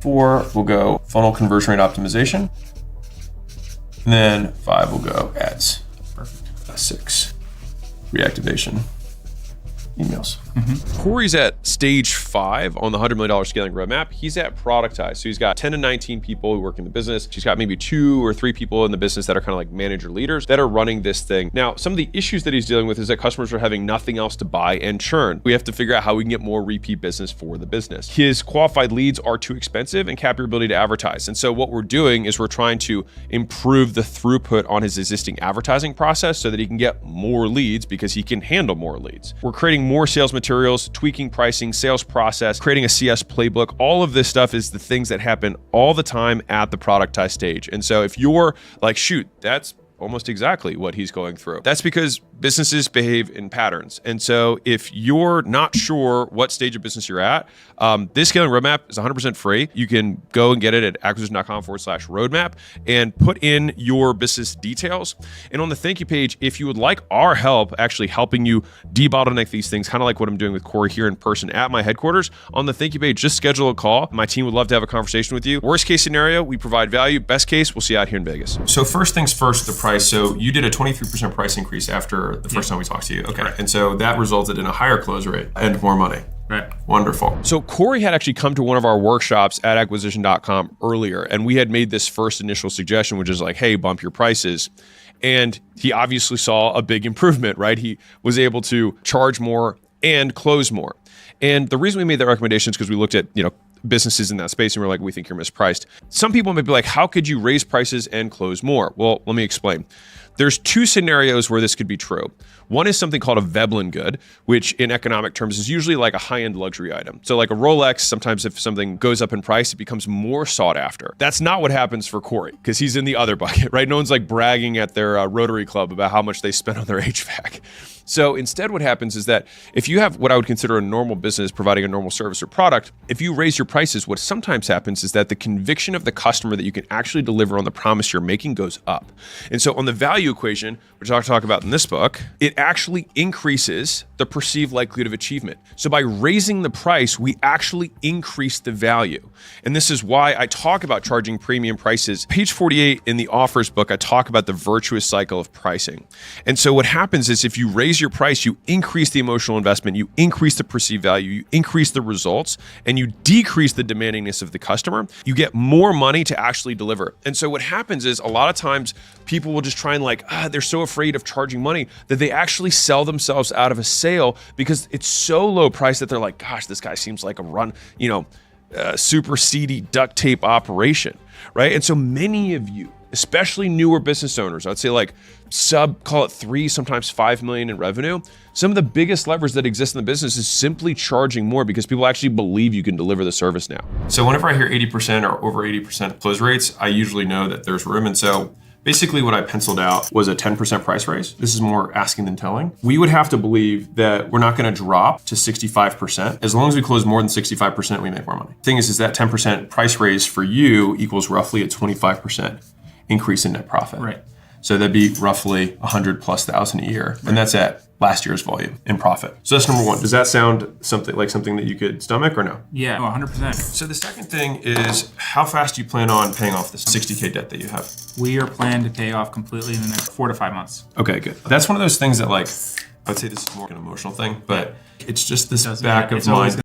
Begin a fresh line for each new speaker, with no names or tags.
4 will go funnel conversion rate optimization. And then 5 will go ads. Perfect. 6, reactivation. Emails.
Corey's at stage 5 on the $100 million scaling roadmap. He's at productize. So he's got 10 to 19 people who work in the business. He's got maybe 2 or 3 people in the business that are kind of like manager leaders that are running this thing. Now, some of the issues that he's dealing with is that customers are having nothing else to buy and churn. We have to figure out how we can get more repeat business for the business. His qualified leads are too expensive and cap your ability to advertise. And so what we're doing is we're trying to improve the throughput on his existing advertising process so that he can get more leads because he can handle more leads. We're creating more sales materials, tweaking pricing, sales process, creating a CS playbook. All of this stuff is the things that happen all the time at the productize stage. And so if you're like, shoot, that's almost exactly what he's going through. That's because businesses behave in patterns. And so if you're not sure what stage of business you're at, this scaling roadmap is 100% free. You can go and get it at acquisition.com/roadmap and put in your business details. And on the thank you page, if you would like our help actually helping you debottleneck these things, kind of like what I'm doing with Corey here in person at my headquarters, on the thank you page, just schedule a call. My team would love to have a conversation with you. Worst case scenario, we provide value. Best case, we'll see you out here in Vegas.
So first things first, the price. So you did a 23% price increase after the first time we talked to you. Okay. Right. And so that resulted in a higher close rate and more money.
Right.
Wonderful.
So Corey had actually come to one of our workshops at acquisition.com earlier, and we had made this first initial suggestion, which is like, hey, bump your prices. And he obviously saw a big improvement, right? He was able to charge more and close more. And the reason we made that recommendation is because we looked at, businesses in that space and we're like, we think you're mispriced. Some people may be like, how could you raise prices and close more? Well, let me explain. There's 2 scenarios where this could be true. One is something called a Veblen good, which in economic terms is usually like a high-end luxury item. So like a Rolex, sometimes if something goes up in price, it becomes more sought after. That's not what happens for Corey because he's in the other bucket, right? No one's like bragging at their Rotary Club about how much they spent on their HVAC. So instead what happens is that if you have what I would consider a normal business providing a normal service or product, if you raise your prices, what sometimes happens is that the conviction of the customer that you can actually deliver on the promise you're making goes up. And so on the value equation, which I'll talk about in this book, it actually increases the perceived likelihood of achievement. So by raising the price, we actually increase the value. And this is why I talk about charging premium prices. Page 48 in the offers book, I talk about the virtuous cycle of pricing. And so what happens is if you raise your price, you increase the emotional investment, you increase the perceived value, you increase the results, and you decrease the demandingness of the customer. You get more money to actually deliver. And so what happens is a lot of times people will just try and they're so afraid of charging money that they actually sell themselves out of a sale because it's so low price that they're like, gosh, this guy seems like a run, super seedy duct tape operation, right? And so many of you, especially newer business owners, I'd say like call it 3, sometimes 5 million in revenue. Some of the biggest levers that exist in the business is simply charging more because people actually believe you can deliver the service now.
So whenever I hear 80% or over 80% close rates, I usually know that there's room. And so basically what I penciled out was a 10% price raise. This is more asking than telling. We would have to believe that we're not going to drop to 65%. As long as we close more than 65%, we make more money. The thing is that 10% price raise for you equals roughly a 25% increase in net profit.
Right.
So that'd be roughly 100,000+ a year. Right. And that's at last year's volume in profit. So that's number one. Does that sound something that you could stomach or no?
Yeah, 100%.
So the second thing is how fast do you plan on paying off this $60K debt that you have?
We are planned to pay off completely in the next 4 to 5 months.
Okay, good. That's one of those things that I'd say this is more an emotional thing, but it's just this back of mind.